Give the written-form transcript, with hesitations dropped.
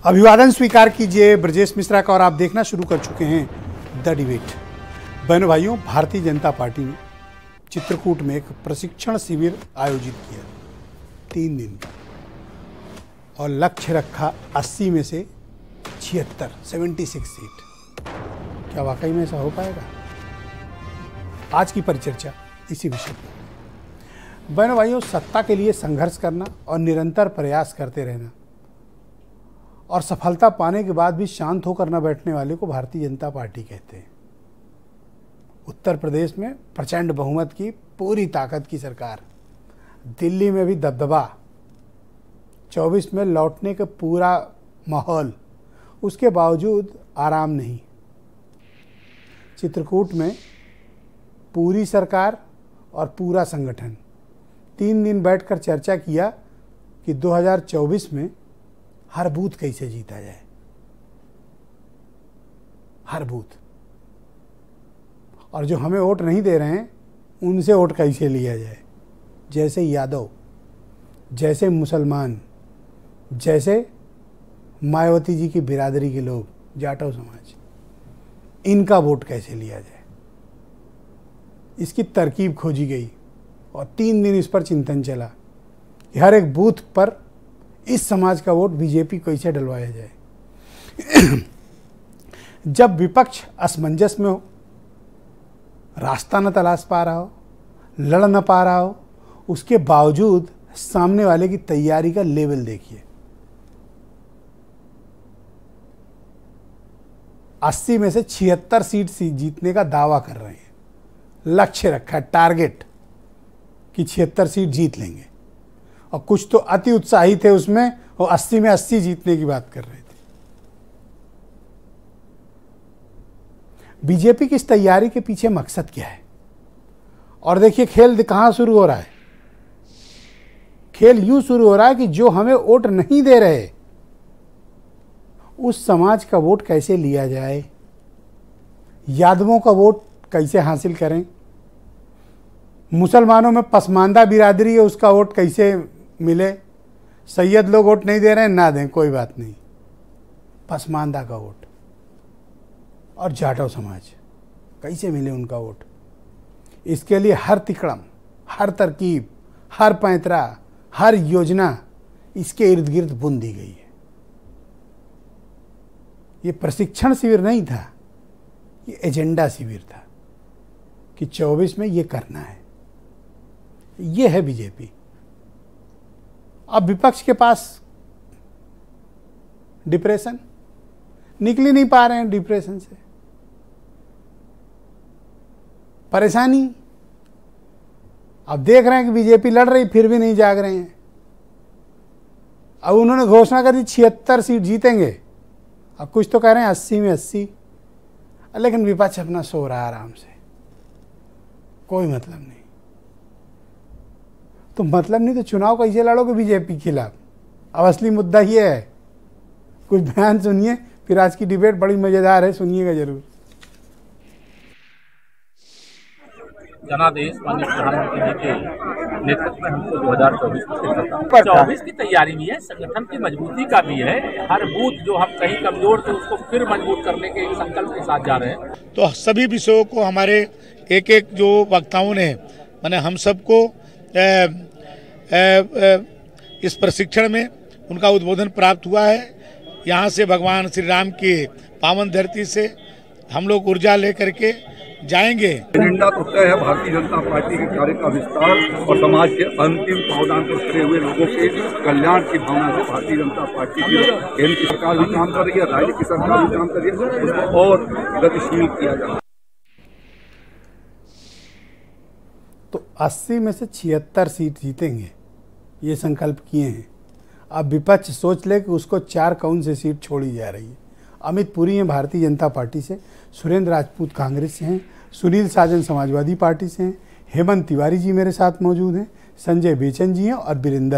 अभिवादन स्वीकार कीजिए ब्रजेश मिश्रा का और आप देखना शुरू कर चुके हैं द डिबेट। बहनों भाइयों, भारतीय जनता पार्टी ने चित्रकूट में एक प्रशिक्षण शिविर आयोजित किया 3 दिन का और लक्ष्य रखा 80 में से 76 सीट। क्या वाकई में ऐसा हो पाएगा? आज की परिचर्चा इसी विषय पर। बहनों भाइयों, सत्ता के लिए संघर्ष करना और निरंतर प्रयास करते रहना और सफलता पाने के बाद भी शांत होकर न बैठने वाले को भारतीय जनता पार्टी कहते हैं। उत्तर प्रदेश में प्रचंड बहुमत की पूरी ताकत की सरकार, दिल्ली में भी दबदबा, 24 में लौटने का पूरा माहौल, उसके बावजूद आराम नहीं। चित्रकूट में पूरी सरकार और पूरा संगठन 3 दिन बैठकर चर्चा किया कि 2024 में हर बूथ कैसे जीता जाए, हर बूथ, और जो हमें वोट नहीं दे रहे हैं उनसे वोट कैसे लिया जाए। जैसे यादव, जैसे मुसलमान, जैसे मायावती जी की बिरादरी के लोग, जाटव समाज, इनका वोट कैसे लिया जाए, इसकी तरकीब खोजी गई और 3 दिन इस पर चिंतन चला कि हर एक बूथ पर इस समाज का वोट बीजेपी कैसे डलवाया जाए। जब विपक्ष असमंजस में हो, रास्ता न तलाश पा रहा हो, लड़ न पा रहा हो, उसके बावजूद सामने वाले की तैयारी का लेवल देखिए। 80 में से 76 सीट जीतने का दावा कर रहे हैं। लक्ष्य रखा है, टारगेट, कि 76 सीट जीत लेंगे। और कुछ तो अति उत्साही थे उसमें, वो 80 में 80 जीतने की बात कर रहे थे। बीजेपी की इस तैयारी के पीछे मकसद क्या है? और देखिए खेल कहां शुरू हो रहा है। खेल यूं शुरू हो रहा है कि जो हमें वोट नहीं दे रहे, उस समाज का वोट कैसे लिया जाए, यादवों का वोट कैसे हासिल करें, मुसलमानों में पसमानदा बिरादरी है उसका वोट कैसे मिले। सैयद लोग वोट नहीं दे रहे हैं, ना दें, कोई बात नहीं, पसमानदा का वोट, और जाटव समाज कैसे मिले उनका वोट। इसके लिए हर तिकड़म, हर तरकीब, हर पैंतरा, हर योजना इसके इर्द गिर्द बुन दी गई है। ये प्रशिक्षण शिविर नहीं था, ये एजेंडा शिविर था कि 24 में ये करना है। ये है बीजेपी। अब विपक्ष के पास डिप्रेशन, निकल ही नहीं पा रहे हैं डिप्रेशन से, परेशानी। अब देख रहे हैं कि बीजेपी लड़ रही, फिर भी नहीं जाग रहे हैं। अब उन्होंने घोषणा कर दी 76 सीट जीतेंगे, अब कुछ तो कह रहे हैं 80 में 80, लेकिन विपक्ष अपना सो रहा है आराम से, कोई मतलब नहीं। तो मतलब नहीं तो चुनाव कैसे लड़ोगे बीजेपी के खिलाफ? अब असली मुद्दा ये है। कुछ बयान सुनिए, फिर आज की डिबेट बड़ी मजेदार है, सुनिएगा जरूर। जनादेश माननीय प्रधानमंत्री जी के नेतृत्व में हमको 2024 की तैयारी भी है, संगठन की मजबूती का भी है। हर बूथ जो हम कहीं कमजोर थे उसको फिर मजबूत करने के संकल्प के साथ जा रहे हैं। तो सभी विषयों को हमारे एक एक जो वक्ताओं ने, माने हम सबको इस प्रशिक्षण में उनका उद्बोधन प्राप्त हुआ है। यहाँ से भगवान श्री राम की पावन धरती से हम लोग ऊर्जा लेकर के जाएंगे। एजेंडा तो तय है, भारतीय जनता पार्टी के कार्य का विस्तार और समाज के अंतिम पावदान पर खड़े हुए लोगों के कल्याण की भावना से भारतीय जनता पार्टी की केंद्र की सरकार भी काम कर रही है, राज्य की सरकार भी काम कर रही है, उसको और गतिशील किया जा रहा है। तो 80 में से 76 सीट जीतेंगे, ये संकल्प किए हैं। अब विपक्ष सोच ले कि उसको 4 कौन से सीट छोड़ी जा रही है। अमित पुरी हैं भारतीय जनता पार्टी से, सुरेंद्र राजपूत कांग्रेस से हैं, सुनील साजन समाजवादी पार्टी से हैं, हेमंत तिवारी जी मेरे साथ मौजूद हैं, संजय बेचन जी हैं और वीरेंद्र